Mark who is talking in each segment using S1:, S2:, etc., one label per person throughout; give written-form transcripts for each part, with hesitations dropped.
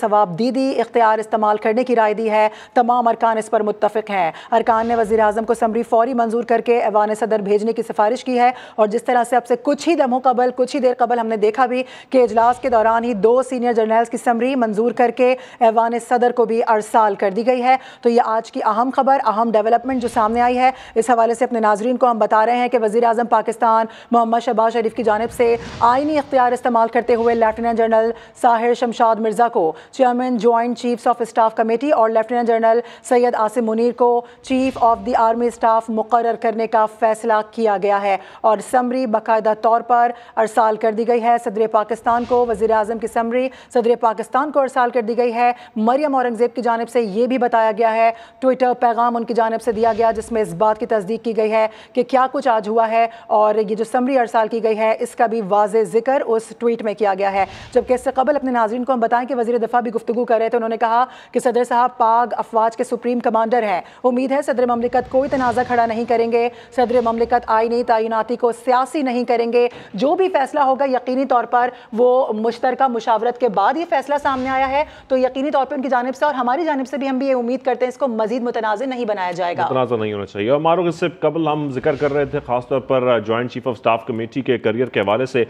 S1: सवाबदीदी इख्तियार इस्तेमाल करने की राय दी है। तमाम अरकान इस पर मुत्तफिक हैं। अरकान ने वज़ीर आज़म को समरी फौरी मंजूर करके ऐवान सदर भेजने की सिफारिश की है। और जिस तरह से अब से कुछ ही देर कबल हमने देखा भी कि इजलास के दौरान ही 2 सीनियर जर्नल्स की समरी मंजूर करके ऐवान सदर को भी अरसाल कर दी गई है। तो ये आज की अहम खबर, अहम डेवलपमेंट जो सामने आई है, इस हवाले से अपने नाजरीन को हम बता रहे हैं कि वज़ीर आज़म पाकिस्तान मोहम्मद शहबाज शरीफ की जानिब से आईनी इख्तियार इस्तेमाल करते हुए लेफ्टिनेंट जनरल साहिर शमशाद मिर्ज़ा को chairman joint chiefs of staff committee और लेफ्टिनेंट जनरल सैयद आसिम मुनीर को chief of the army staff मुकर्रर करने का फैसला किया गया है और समरी बाकायदा तौर पर अरसाल कर दी गई है। सदर पाकिस्तान को वज़ीर आज़म की समरी सदर पाकिस्तान को अरसाल कर दी गई है। मरियम औरंगज़ेब की जानिब से ये भी बताया गया है, ट्विटर पैगाम उनकी जानिब से दिया गया जिसमें इस बात की तस्दीक की गई है कि क्या कुछ आज हुआ है और ये जो समरी अरसाल की गई है इसका भी वाज़े ज़िक्र उस ट्वीट में किया गया है। जबकि इससे कबल अपने नाज़रीन को हम बताएं कि वज़ीर दिफा भी गुफ्तगू कर रहे थे। उन्होंने कहा कि सदर साहब पाक अफवाज के सुप्रीम कमांडर हैं। उम्मीद है सदर ममलिकत कोई तनाज़ा खड़ा नहीं करेंगे। सदर ममलिकत आईनी तैनाती को सियासी नहीं करेंगे। जो भी फैसला होगा यकीनी तौर पर वो मुश्तरका मुशावरत के बाद ये फैसला सामने आया है, तो यकीनी तौर पर उनकी जानिब से और हमारी जानिब से भी हम भी ये उम्मीद करते हैं इसको मजीद मुतनाज़ नहीं बनाया जाएगा,
S2: मुतनाज़ नहीं होना चाहिए। और मारूफ, इससे कबल हम जिक्र कर रहे थे खासतौर पर joint chief of staff committee के करियर के हवाले से,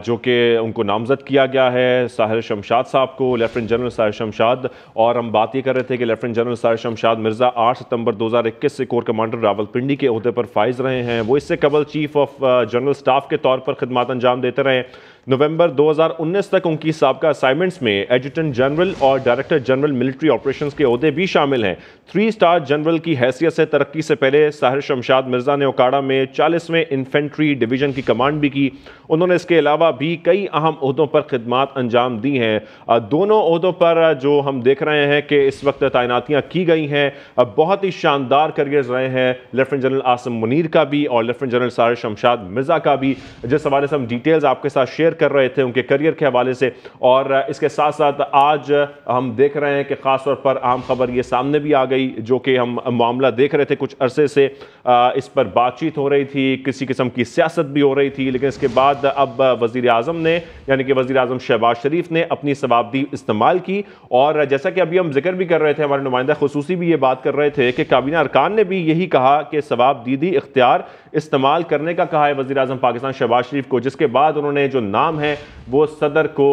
S2: जो कि उनको नामजद किया गया है साहिर शमशाद साहब को, लेफ्टिनेंट जनरल साहिर शमशाद। और हम बात ये कर रहे थे कि लेफ्टिनेंट जनरल साहिर शमशाद मिर्ज़ा 8 सितंबर 2021 से कोर कमांडर रावलपिंडी के ओहदे पर फाइज रहे हैं। वो इससे कबल चीफ ऑफ जनरल स्टाफ के तौर पर खिदमत अंजाम देते रहे। नवंबर 2019 तक उनकी साबका असाइनमेंट्स में एडजुटेंट जनरल और डायरेक्टर जनरल मिलिट्री ऑपरेशंस के ओहदे भी शामिल हैं। 3 स्टार जनरल की हैसियत से तरक्की से पहले साहिर शमशाद मिर्ज़ा ने ओकाड़ा में 40वें इन्फेंट्री डिवीज़न की कमांड भी की। उन्होंने इसके अलावा भी कई अहम ओहदों पर खिदमत अंजाम दी हैं। दोनों ओहदों पर जो हम देख रहे हैं कि इस वक्त तैनातियाँ की गई हैं, बहुत ही शानदार करियर्स रहे हैं लेफ्टिनेंट जनरल आसिम मुनीर का भी और लेफ्टिनेंट जनरल साहिर शमशाद मिर्ज़ा का भी, जिस हवाले से हम डिटेल्स आपके साथ शेयर कर रहे थे उनके करियर के हवाले से। और इसके साथ साथ आज हम देख रहे हैं कि ख़ास तौर पर अहम खबर ये सामने भी आ गई, जो कि हम मामला देख रहे थे कुछ अरसे से, इस पर बातचीत हो रही थी, किसी किस्म की सियासत भी हो रही थी, लेकिन इसके बाद अब वज़ीर आज़म ने यानी कि वज़ीर आज़म शहबाज शरीफ ने अपनी सवाबदी इस्तेमाल की। और जैसा कि अभी हम जिक्र भी कर रहे थे, हमारे नुमाइंदा खुसूसी भी ये बात कर रहे थे कि काबीना अरकान ने भी यही कहा कि सवाबदीदी इख्तियार इस्तेमाल करने का कहा है वज़ीर आज़म पाकिस्तान शहबाज शरीफ को, जिसके बाद उन्होंने जो नाम है वो सदर को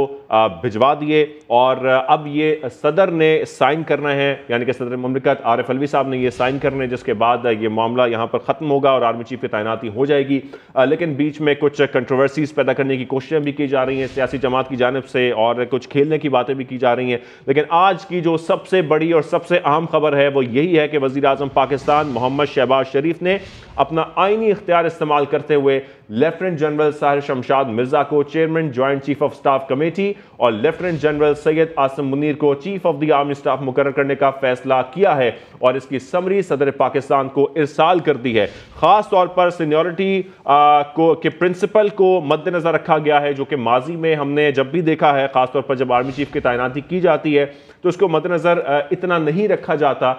S2: भिजवा दिए। और अब ये सदर ने साइन करना है, यानी कि सदर ममलिकत आरिफ अलवी साहब ने ये साइन करने, जिसके बाद ये मामला यहाँ पर ख़त्म होगा और आर्मी चीफ की तैनाती हो जाएगी। लेकिन बीच में कुछ कंट्रोवर्सीज पैदा करने की कोशिशें भी की जा रही हैं सियासी जमात की जानिब से और कुछ खेलने की बातें भी की जा रही हैं। लेकिन आज की जो सबसे बड़ी और सबसे अहम खबर है वो यही है कि वज़ीर आज़म पाकिस्तान मोहम्मद शहबाज शरीफ ने अपना आईनी इख्तियार इस्तेमाल करते हुए लेफ्टिनेंट जनरल साहिर शमशाद मिर्ज़ा को chairman joint chief of staff committee और लेफ्टिनेंट जनरल सैयद आसिम मुनीर को chief of the army staff मुकर्रर करने का फैसला किया है और इसकी समरी सदर पाकिस्तान को इरसाल कर दी है। खास तौर पर सीनियरिटी के प्रिंसिपल को मद्देनजर रखा गया है, जो कि माजी में हमने जब भी देखा है, खासतौर पर जब आर्मी चीफ की तैनाती की जाती है तो उसको मद्देनजर इतना नहीं रखा जाता।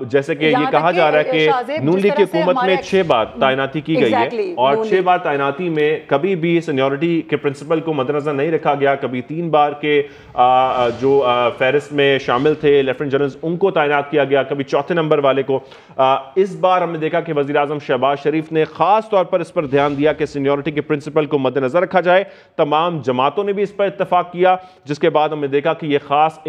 S2: जैसे कि ये कहा जा रहा है कि नून लीग की हुकूमत में 6 बार तैनाती की गई है और 6 बार तैनाती में कभी भी सीनियरिटी के प्रिंसिपल को मद्देनजर नहीं रखा गया। कभी 3 बार के जो फहरिस्त में शामिल थे लेफ्टिनेंट जनरल उनको तैनात किया गया, कभी 4थे नंबर वाले को। इस बार हमने देखा कि वज़ीर आज़म शहबाज शरीफ ने खास तौर पर इस पर ध्यान दिया कि सीनियरिटी के प्रिंसिपल को मद्देनजर रखा जाए। तमाम जमातों ने भी इस पर इत्तफाक किया, जिसके बाद हमने देखा कि यह खास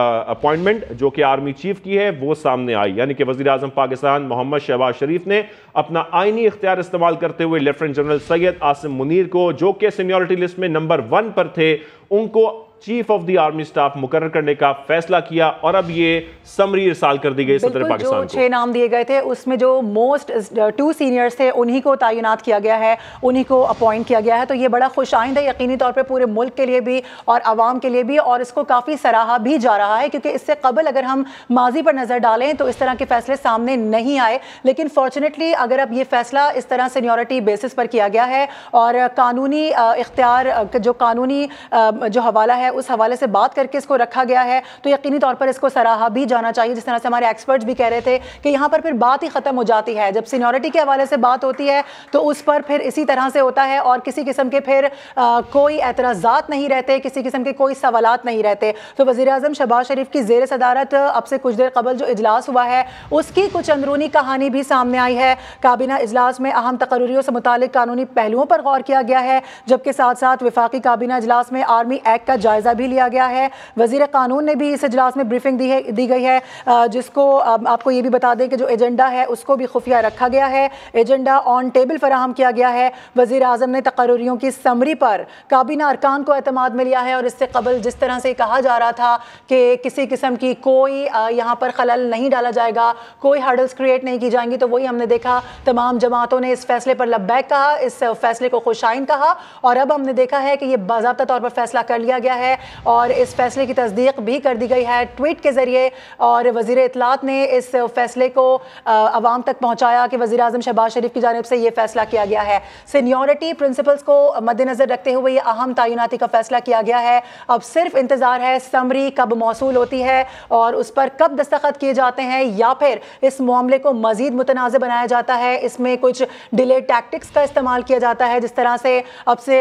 S2: अपॉइंटमेंट जो कि आर्मी चीफ की है वो सामने आई, यानी कि वज़ीर आज़म पाकिस्तान मोहम्मद शहबाज शरीफ ने अपना आईनी इख्तियार इस्तेमाल करते हुए लेफ्टिनेंट जनरल सैयद आसिम मुनीर को, जो कि सीनियरिटी लिस्ट में नंबर 1 पर थे, उनको chief of the army staff मुकर्रर करने का फैसला किया। और अब ये समरी इरसाल कर दी गई सदर पाकिस्तान को।
S1: 6 नाम दिए गए थे उसमें जो मोस्ट 2 सीनियर्स थे उन्हीं को तैनात किया गया है, उन्हीं को अपॉइंट किया गया है। तो ये बड़ा खुशाइंद है यकीनी तौर पे पूरे मुल्क के लिए भी और आवाम के लिए भी, और इसको काफ़ी सराहा भी जा रहा है क्योंकि इससे कबल अगर हम माजी पर नज़र डालें तो इस तरह के फैसले सामने नहीं आए। लेकिन फॉर्चुनेटली अगर अब ये फैसला इस तरह सीनियरिटी बेसिस पर किया गया है और कानूनी इख्तियार जो कानूनी जो हवाला है है उस हवाले से बात करके इसको रखा गया है, तो यकीनी तौर पर इसको सराहा भी जाना चाहिए। जिस तरह से हमारे एक्सपर्ट्स भी कह रहे थे कि यहाँ पर फिर बात ही ख़त्म हो जाती है, जब सीनियरिटी के हवाले से बात होती है तो उस पर फिर इसी तरह से होता है और किसी किस्म के फिर कोई एतराज़ात नहीं रहते, किसी किस्म के कोई सवालात नहीं रहते। तो वज़ीर-ए-आज़म शहबाज शरीफ की ज़ेर सदारत अब से कुछ देर कबल जो इजलास हुआ है उसकी कुछ अंदरूनी कहानी भी सामने आई है। काबीना इजलास में अहम तकर्रीरों से मुतालिक कानूनी पहलुओं पर गौर किया गया है, जबकि साथ साथ वफाकी काबीना इजलास में आर्मी एक्ट का जायज़ा भी लिया गया है। वज़ीर कानून ने भी इस इजलास में ब्रीफिंग दी गई है, जिसको आपको ये भी बता दें कि जो एजेंडा है उसको भी खुफिया रखा गया है, एजेंडा ऑन टेबल फराहम किया गया है। वज़ीर आज़म ने तकर्रीरों की समरी पर काबीना अरकान को एतमाद में लिया है और इससे कबल जिस तरह से कहा जा रहा था कि किसी किस्म की कोई यहाँ पर खलल नहीं डाला जाएगा, कोई हर्डल्स क्रिएट नहीं की जाएंगी, तो वही हमने देखा तमाम जमातों ने इस फैसले पर लब्बैक कहा, इस फैसले को खुशाइन कहा और अब हमने देखा है कि ये बाज़ाब्ता तौर पर फैसला कर लिया गया है और इस फैसले की तस्दीक भी कर दी गई है ट्वीट के ज़रिए। और वज़ीर इत्तलात ने इस फैसले को अवाम तक पहुँचाया कि वज़ीर आज़म शहबाज शरीफ की जानिब से ये फैसला किया गया है। सीनियरिटी प्रिंसिपल्स को मद्देनज़र रखते हुए ये अहम तैनाती का फैसला किया गया है। अब सिर्फ इंतज़ार है समरी कब मौसूल होती है और उस पर कब दस्तखत किए जाते हैं या फिर इस मामले को मज़ीद मुतनाज़ बनाया जाता है, इसमें कुछ डिले टैक्टिक्स का इस्तेमाल किया जाता है। जिस तरह से अब से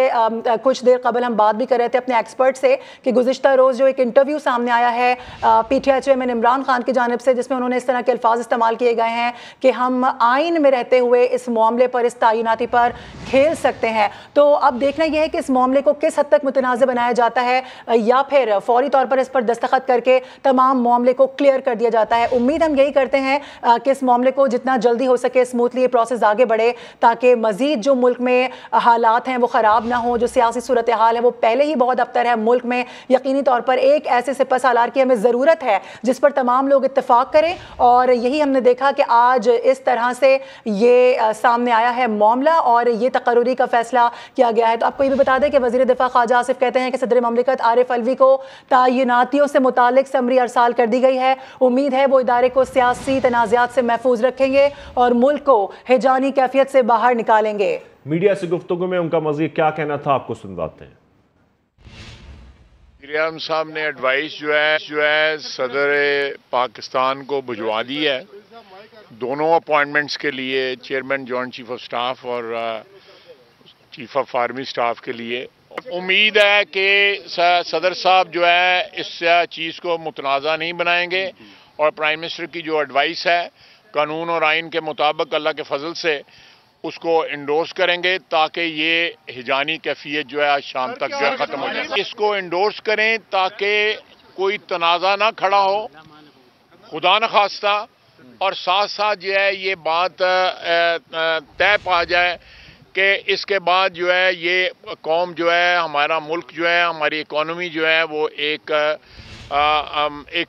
S1: कुछ देर कबल हम बात भी कर रहे थे अपने एक्सपर्ट से कि गुज़िश्ता रोज़ जो एक इंटरव्यू सामने आया है PTI चेयरमैन इमरान खान की जानिब से, जिसमें उन्होंने इस तरह के अल्फाज इस्तेमाल किए गए हैं कि हम आइन में रहते हुए इस मामले पर, इस तैनाती पर खेल सकते हैं। तो अब देखना यह है कि इस मामले को किस हद तक मुतनाज़ बनाया जाता है या फिर फौरी तौर पर इस पर दस्तखत करके तमाम मामले को क्लियर कर दिया जाता है। उम्मीद हम यही करते हैं कि इस मामले को जितना जल्दी हो सके स्मूथली ये प्रोसेस आगे बढ़े, ताकि मज़ीद जो मुल्क में हालात हैं वो ख़राब ना हो। जो सियासी सूरत हाल है वो पहले ही बहुत अबतर है मुल्क में। यकीनी तौर पर एक ऐसे सिपह सालार की हमें ज़रूरत है जिस पर तमाम लोग इत्तेफाक करें और यही हमने देखा कि आज इस तरह से ये सामने आया है मामला और ये तकर्री का फैसला किया गया है। तो आपको ये भी बता दें कि वज़ीर दिफा ख्वाजा आसिफ कहते हैं कि सदर ममलिकत आरिफ अलवी को तैनातियों से मुतालिक समरी अरसाल कर दी गई है। उम्मीद है वो इदारे को सियासी तनाज़ात से महफूज रखेंगे और मुल्क को हिजानी कैफियत से बाहर निकालेंगे।
S2: मीडिया से गुफ्तगू में उनका मज़ीद क्या कहना था, आपको सुनवाते हैं।
S3: वज़ीर साहब ने एडवाइस जो है सदर पाकिस्तान को भिजवा दी है दोनों अपॉइंटमेंट्स के लिए, chairman joint chief of staff और चीफ ऑफ आर्मी स्टाफ के लिए। उम्मीद है कि सदर साहब जो है इस चीज़ को मुतनाज़ा नहीं बनाएंगे और प्राइम मिनिस्टर की जो एडवाइस है कानून और आइन के मुताबिक अल्लाह के फजल से उसको इंडोर्स करेंगे ताकि ये हिजानी कैफियत जो है आज शाम तक जो है ख़त्म हो जाए। इसको इंडोर्स करें ताकि कोई तनाज़ा ना खड़ा हो खुदा न खास्ता, और साथ साथ जो है ये बात तय पा जाए कि इसके बाद जो है ये कौम जो है, हमारा मुल्क जो है, हमारी इकॉनमी जो है वो एक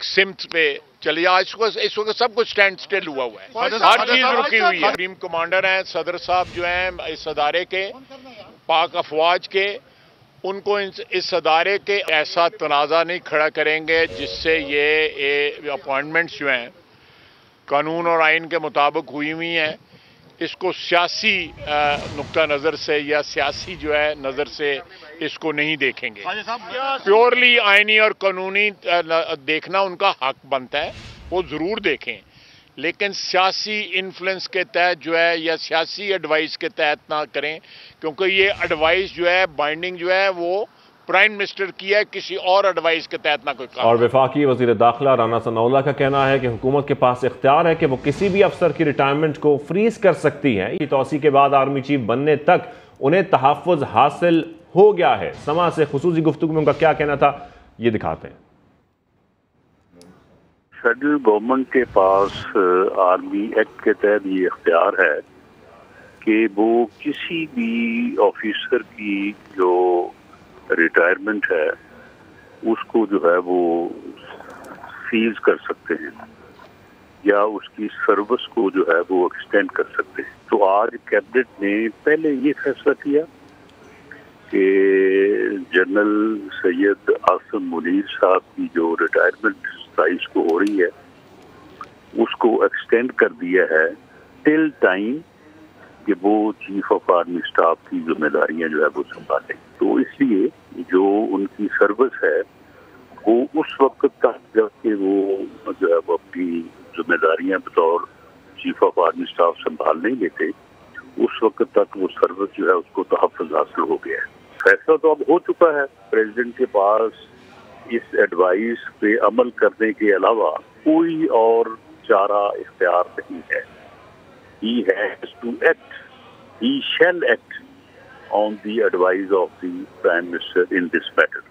S3: सिमत पे चलिए। आज इस वक्त सब कुछ स्टैंड स्टिल हुआ है, हर चीज रुकी हुई है। सुप्रीम कमांडर हैं सदर साहब जो हैं इस अदारे के, पाक अफवाज के, उनको इस अदारे के ऐसा तनाज़ा नहीं खड़ा करेंगे जिससे ये अपॉइंटमेंट्स जो हैं कानून और आइन के मुताबिक हुई हुई हैं, इसको सियासी नुक्ता नज़र से या सियासी जो है नज़र से इसको नहीं देखेंगे। प्योरली आइनी और कानूनी देखना उनका हक बनता है, वो ज़रूर देखें, लेकिन सियासी इन्फ्लुएंस के तहत जो है या सियासी एडवाइस के तहत ना करें, क्योंकि ये एडवाइस जो है बाइंडिंग जो है वो प्राइम मिनिस्टर की है, किसी और एडवाइस के तहत ना कोई काम।
S2: और वफाकी वज़ीर दाखिला राना सनाउल्लाह का कहना है कि हुकूमत के पास इख्तियार है कि वो किसी भी अफसर की रिटायरमेंट को फ्रीज कर सकती है। ये तौसी के बाद आर्मी चीफ बनने तक उन्हें तहफ़्फ़ुज़ हासिल हो गया है। समा से खुसूसी गुफ्तगू में उनका क्या कहना था, ये दिखाते हैं।
S4: फेडरल गवर्नमेंट के पास आर्मी एक्ट के तहत ये इख्तियार है कि वो किसी भी ऑफिसर की जो रिटायरमेंट है उसको जो है वो सीज कर सकते हैं या उसकी सर्विस को जो है वो एक्सटेंड कर सकते हैं। तो आज कैबिनेट ने पहले ये फैसला किया कि जनरल सैयद आसिम मुनीर साहब की जो रिटायरमेंट 27 को हो रही है उसको एक्सटेंड कर दिया है टिल टाइम कि वो चीफ ऑफ आर्मी स्टाफ की जिम्मेदारियां जो है वो संभालें। तो इसलिए जो उनकी सर्विस है वो उस वक्त तक जबकि वो जो है वो अपनी जिम्मेदारियां बतौर चीफ ऑफ आर्मी स्टाफ संभाल नहीं लेते, उस वक्त तक वो सर्विस जो है उसको तहफ़्फ़ुज़ हासिल हो गया है। फैसला तो अब हो चुका है। प्रेसिडेंट के पास इस एडवाइस पे अमल करने के अलावा कोई और चारा इख्तियार नहीं है। He has to act. He shall act on the advice of the Prime Minister in this matter.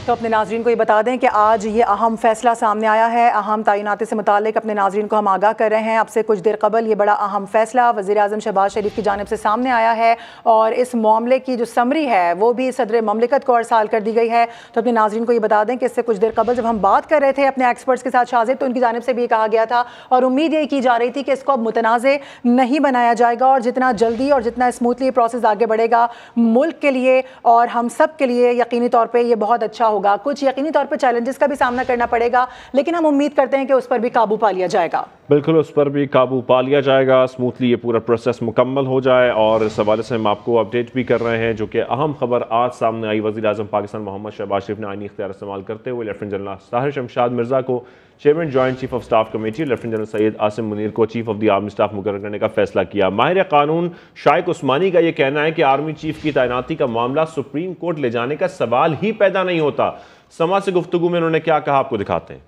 S1: तो अपने नाजरीन को ये बता दें कि आज ये अहम फैसला सामने आया है। अहम तैनाती से मुतालिक अपने नाजरीन को हम आगाह कर रहे हैं। अब से कुछ देर कबल ये बड़ा अहम फैसला वज़ीर-ए-आज़म शहबाज शरीफ की जानिब से सामने आया है और इस मामले की जो समरी है वो भी सदर ममलिकत को अरसाल कर दी गई है। तो अपने नाजरीन को ये बता दें कि इससे कुछ देर कबल जब हम बात कर रहे थे अपने एक्सपर्ट्स के साथ शाजिद, तो उनकी जानिब से भी ये कहा गया था और उम्मीद यही की जा रही थी कि इसको अब मुतनाज़े नहीं बनाया जाएगा और जितना जल्दी और जितना स्मूथली प्रोसेस आगे बढ़ेगा मुल्क के लिए और हम सब के लिए यकीनी तौर पर यह बहुत अच्छा होगा। कुछ यकीनी तौर पर चैलेंजेस का भी सामना करना पड़ेगा, लेकिन हम उम्मीद करते हैं कि उस पर भी काबू पा लिया जाएगा।
S2: बिल्कुल, उस पर भी काबू पा लिया जाएगा, स्मूथली ये पूरा प्रोसेस मुकम्मल हो जाए। और इस हवाले से हम आपको अपडेट भी कर रहे हैं, जो कि अहम खबर आज सामने आई। वज़ीर-ए-आज़म पाकिस्तान मोहम्मद शहबाज शरीफ ने आईनी इख्तियार इस्तेमाल करते हुए लेफ्टिनेंट जनरल ताहिर शमशाद मिर्ज़ा को chairman joint chief of staff committee, lieutenant general Syed Asim Munir को chief of the army staff मुकर्रर करने का फैसला किया। माहिर कानून शाइक उस्मानी का यह कहना है कि आर्मी चीफ की तैनाती का मामला सुप्रीम कोर्ट ले जाने का सवाल ही पैदा नहीं होता। समा से गुफ्तगू में उन्होंने क्या कहा, आपको दिखाते हैं।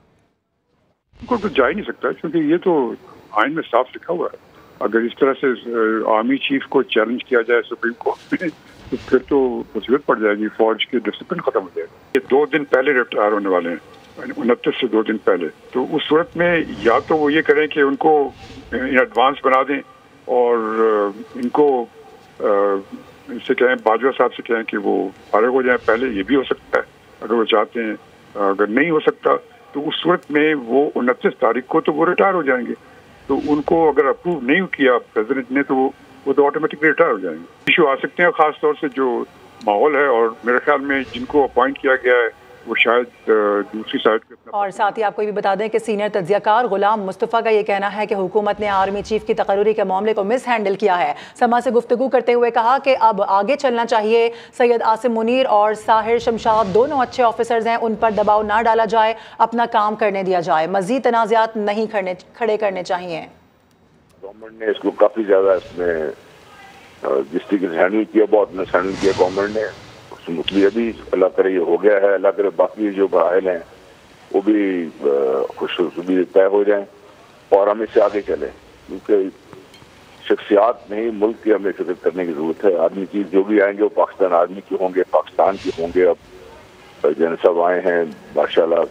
S5: कोर्ट तो जा ही नहीं सकता, क्योंकि ये तो आइन में साफ लिखा हुआ है। अगर इस तरह से आर्मी चीफ को चैलेंज किया जाए सुप्रीम कोर्ट में तो फिर तो मुसीबत पड़ जाएगी, फौज की डिसिप्लिन खत्म हो जाएगी। ये 2 दिन पहले रिटायर होने वाले हैं, 29 से 2 दिन पहले। तो उस सूरत में या तो वो ये करें कि उनको इन एडवांस बना दें और इनको इनसे कहें, बाजवा साहब से कहें कि वो फारिग हो जाए पहले, ये भी हो सकता है अगर वो चाहते हैं। अगर नहीं हो सकता तो उस सूरत में वो 29 तारीख को तो वो रिटायर हो जाएंगे। तो उनको अगर अप्रूव नहीं किया प्रेसिडेंट ने तो वो तो ऑटोमेटिकली रिटायर हो जाएंगे। इशू आ सकते हैं, खास तौर से जो माहौल है, और मेरे ख्याल में जिनको अपॉइंट किया गया है वो शायद दूसरी साइड पे।
S1: और साथ ही आपको ये भी बता दें कि सीनियर तज्जियाकार गुलाम मुस्तफ़ा का ये कहना है कि हुकूमत ने आर्मी चीफ की तकर्री के मामले को मिस हैंडल किया है। समा से गुफ्तगू करते हुए कहा कि अब आगे चलना चाहिए। सैयद आसिम मुनीर और साहिर शमशाद दोनों अच्छे ऑफिसर्स हैं, उन पर दबाव ना डाला जाए, अपना काम करने दिया जाए, मजीद तनाज़ात नहीं खड़े करने चाहिए।
S4: गवर्नमेंट ने इसको काफी ज्यादा इसमें जिस तरीके से हैंडल किया, बहुत मिस हैंडल किया गवर्नमेंट ने। स्मूथली अभी अल्लाह करे ये हो गया है, अल्लाह करे बाकी जो बहाल हैं वो भी खुशखुशी तय हो जाएं और हम इससे आगे चलें, क्योंकि शख्सियात नहीं मुल्क की हमें फिक्र करने की जरूरत है। आर्मी चीफ जो भी आएंगे वो पाकिस्तान आर्मी के होंगे, पाकिस्तान के होंगे। अब जन साहब आए हैं माशाल्लाह,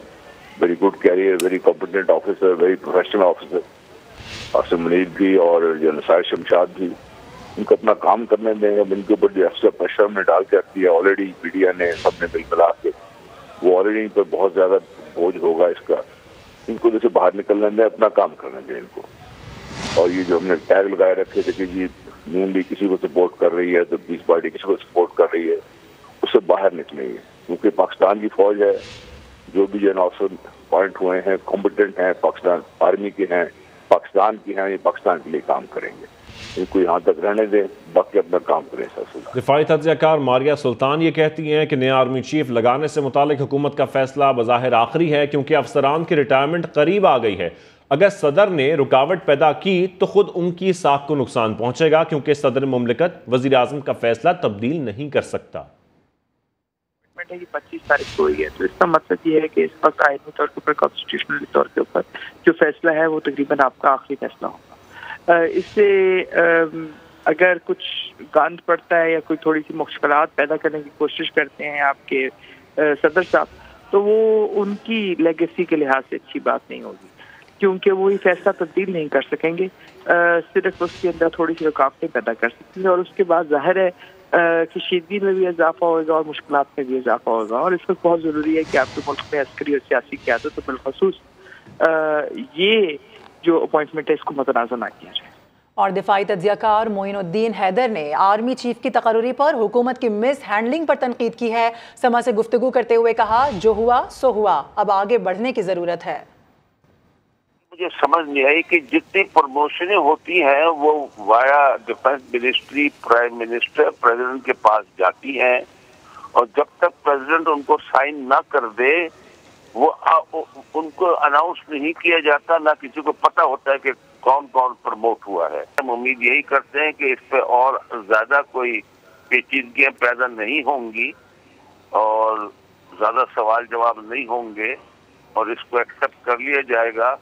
S4: very good career, very competent officer, very professional officer. Asim Munir भी और जनरल साहिर शमशाद भी, उनको अपना काम करने दें। अब इनके ऊपर जो एक्स्ट्रा प्रेशर हमने डाल के रख दिया ऑलरेडी, मीडिया ने सबने बिल मिला के, वो ऑलरेडी इन पर बहुत ज्यादा बोझ होगा इसका। इनको जैसे बाहर निकलने दें, अपना काम करने दें इनको। और ये जो हमने टैग लगाए रखे थे कि जी नून भी किसी को सपोर्ट कर रही है तो पीस पार्टी किसी को सपोर्ट कर रही है, उससे बाहर निकलेंगे। क्योंकि पाकिस्तान की फौज है, जो भी जन ऑफिसर अपॉइंट हुए हैं कॉम्पिटेंट हैं, पाकिस्तान आर्मी के हैं, पाकिस्तान की हैं, ये पाकिस्तान के लिए काम करेंगे। इनको यहाँ तक रहने दें, बाकी अपना काम करें।
S2: दिफाई तज्जियाकार मारिया सुल्तान ये कहती हैं कि नया आर्मी चीफ लगाने से मुतालिक हुकूमत का फैसला बज़ाहिर आखिरी है, क्योंकि अफसरान की रिटायरमेंट करीब आ गई है। अगर सदर ने रुकावट पैदा की तो खुद उनकी साख को नुकसान पहुंचेगा, क्योंकि सदर मुमलिकत वज़ीर आज़म का फैसला तब्दील नहीं कर सकता।
S6: 25 तारीख को हुई है, तो इसका मतलब ये है कि इस वक्त आईनी तौर के ऊपर, कॉन्स्टिट्यूशनल तौर के ऊपर जो फैसला है वो तकरीबन आपका आखिरी फैसला होगा। इससे अगर कुछ गंद पड़ता है या कोई थोड़ी सी मुश्किलात पैदा करने की कोशिश करते हैं आपके सदर साहब, तो वो उनकी लेगेसी के लिहाज से अच्छी बात नहीं होगी, क्योंकि वो ये फैसला तब्दील नहीं कर सकेंगे। सिर्फ उसके अंदर थोड़ी सी रुकावटें पैदा कर सकेंगे और उसके बाद जाहिर है कि शीदगी में भी इजाफा होगा और मुश्किलात में भी इजाफा होगा। और इस वक्त बहुत ज़रूरी है कि आपके मुल्क में अस्करी और सियासी क़यादत तो बिलखसूस ये जो अपॉइंटमेंट है इसको मुतनाज़ा ना किया जाए।
S1: और दिफाई तज्जियाकार मोइनुद्दीन हैदर ने आर्मी चीफ की तकर्री पर हुकूमत की मिस हैंडलिंग पर तनकीद की है। समा से गुफ्तगू करते हुए कहा, जो हुआ सो हुआ, अब आगे बढ़ने की ज़रूरत है।
S7: मुझे समझ नहीं आई कि जितनी प्रमोशनें होती हैं वो via defence ministry, prime minister, president के पास जाती हैं, और जब तक प्रेसिडेंट उनको साइन ना कर दे वो उनको अनाउंस नहीं किया जाता, ना किसी को पता होता है कि कौन कौन प्रमोट हुआ है। हम उम्मीद यही करते हैं कि इस पे और ज्यादा कोई पेचीदगियां पैदा नहीं होंगी और ज्यादा सवाल जवाब नहीं होंगे और इसको एक्सेप्ट कर लिया जाएगा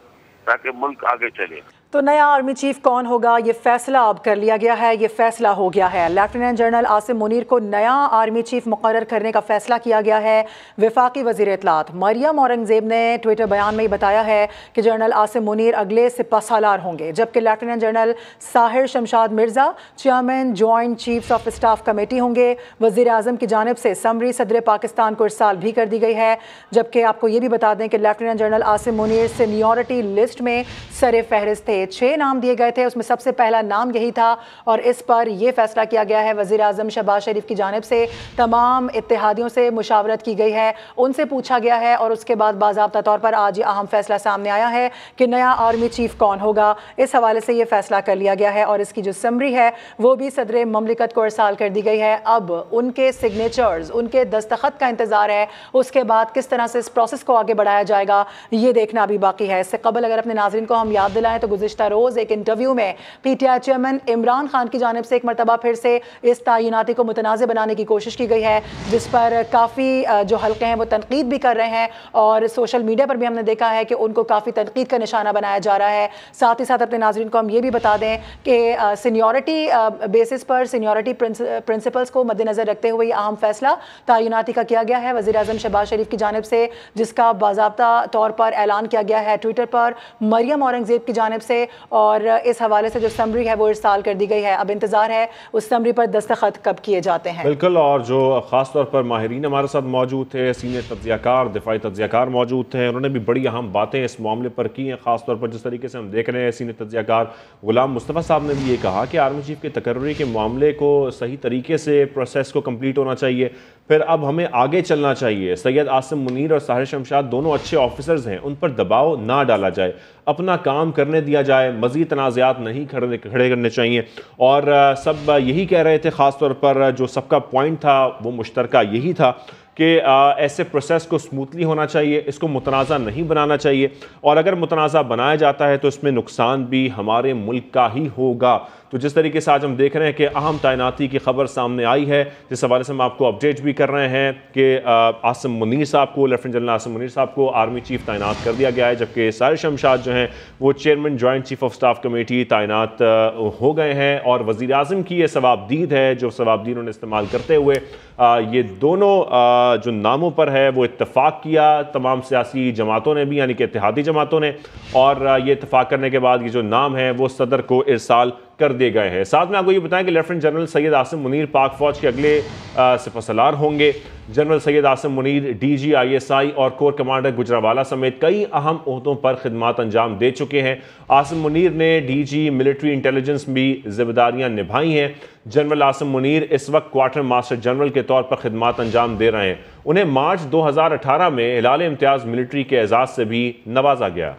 S7: ताकि मुल्क आगे चले।
S1: तो नया आर्मी चीफ कौन होगा, ये फैसला अब कर लिया गया है, ये फैसला हो गया है। लेफ्टिनेंट जनरल आसिम मुनीर को नया आर्मी चीफ मुकर्रर करने का फैसला किया गया है। वफाकी वज़ीर इत्तलात मरियम औरंगज़ेब ने ट्विटर बयान में ही बताया है कि जनरल आसिम मुनीर अगले सिपहसालार होंगे, जबकि lieutenant general Sahir Shamshad Mirza chairman joint chiefs of staff committee होंगे। वज़ीर आज़म की जानिब से समरी सदर पाकिस्तान को इरसाल भी कर दी गई है। जबकि आपको ये भी बता दें कि lieutenant general Asim Munir seniority list में सरे फहरिस्त थे। 6 नाम दिए गए थे, उसमें सबसे पहला नाम यही था और इस पर यह फैसला किया गया है। वज़ीर आज़म शहबाज शरीफ की जानिब से तमाम इत्तेहादियों से मुशावरत की गई है, उनसे पूछा गया है और उसके बाद बाज़ाब्ता तौर पर आज ये अहम फैसला सामने आया है कि नया आर्मी चीफ कौन होगा। इस हवाले से ये फैसला कर लिया गया है और इसकी जो समरी है वो भी सदर ममलिकत को इरसाल कर दी गई है। अब उनके सिग्नेचर्स, उनके दस्तखत का इंतज़ार है, उसके बाद किस तरह से इस प्रोसेस को आगे बढ़ाया जाएगा ये देखना अभी बाकी है। इससे कबल अगर अपने नाज़रीन को हम याद दिलाएं तो गुज़िश्ता रोज़ एक इंटरव्यू में PTI चेयरमैन इमरान खान की जानिब से एक मरतबा फिर से इस तैनाती को मुतनाज़ बनाने की कोशिश की गई है, जिस पर काफ़ी जो हल्के हैं वो तनकीद भी कर रहे हैं और सोशल मीडिया पर भी हमने देखा है कि उनको काफ़ी तनकीद का निशाना बनाया जा रहा है। साथ ही साथ अपने नाज़रीन को हम ये भी बता दें कि सीनियरिटी बेसिस पर सीनियरिटी प्रिंसिपल्स को मद्देनज़र रखते हुए अहम फैसला तैनाती का किया गया है वज़ीर आज़म शहबाज शरीफ की जानिब से, जिसका बाज़ाब्ता तौर पर ऐलान किया गया है ट्विटर पर मरियम औरंगज़ेब की जानिब से और इस हवाले से जो समरी है वो इरसाल कर दी गई है। अब इंतजार है उस समरी पर दस्तखत कब किए जाते हैं।
S2: बिल्कुल, और जो खास तौर पर माहिरीन हमारे साथ मौजूद थे, सीनियर तज्ज़ियाकार, दिफाई तज्ज़ियाकार मौजूद थे, उन्होंने भी बड़ी अहम बातें इस मामले पर की हैं। खास तौर पर जिस तरीके से हम देख रहे हैं, सीनियर तज्ज़ियाकार गुलाम मुस्तफ़ा साहब ने भी ये कहा कि आर्मी चीफ के तकर्री के मामले को सही तरीके से प्रोसेस को कम्प्लीट होना चाहिए, फिर अब हमें आगे चलना चाहिए। सैयद आसिम मुनीर और साहिर शमशाद दोनों अच्छे ऑफिसर्स हैं, उन पर दबाव ना डाला जाए, अपना काम करने दिया जाए, मज़ीद तनाज़ात नहीं खड़े करने चाहिए। और सब यही कह रहे थे, ख़ास तौर पर जो सबका पॉइंट था वो मुश्तरका यही था कि ऐसे प्रोसेस को स्मूथली होना चाहिए, इसको मुतनाज़ा नहीं बनाना चाहिए, और अगर मुतनाज़ा बनाया जाता है तो इसमें नुकसान भी हमारे मुल्क का ही होगा। तो जिस तरीके से आज हम देख रहे हैं कि अहम तैनाती की खबर सामने आई है, जिस हवाले से हम आपको अपडेट भी कर रहे हैं कि आसिम मुनीर साहब को, लेफ्टिनेंट जनरल आसिम मुनीर साहब को आर्मी चीफ तैनात कर दिया गया है, जबकि साहिर शमशाद जो हैं वो chairman joint chief of staff committee तैनात हो गए हैं। और वज़ीर आज़म की ये सवाबदीद है, जो सवाबदीद उन्होंने इस्तेमाल करते हुए ये दोनों जो नामों पर है वो इत्तफाक किया तमाम सियासी जमातों ने भी, यानी कि इत्तेहादी जमातों ने, और ये इत्तफाक करने के बाद ये जो नाम है वो सदर को इरसाल कर दिए गए हैं। साथ में आपको ये बताएं कि लेफ्टिनेंट जनरल सैयद आसिम मुनीर पाक फौज के अगले सिपहसालार होंगे। General Syed Asim Munir DG ISI और कोर कमांडर गुजरावाला समेत कई अहम ओहदों पर खिदमात अंजाम दे चुके हैं। आसिम मुनीर ने DG मिलिट्री इंटेलिजेंस भी जिम्मेदारियां निभाई हैं। जनरल आसिम मुनीर इस वक्त क्वार्टर मास्टर जनरल के तौर पर खिदमात अंजाम दे रहे हैं। उन्हें मार्च 2018 में हिलाल इम्तियाज़ मिलिट्री के एजाज़ से भी नवाजा गया।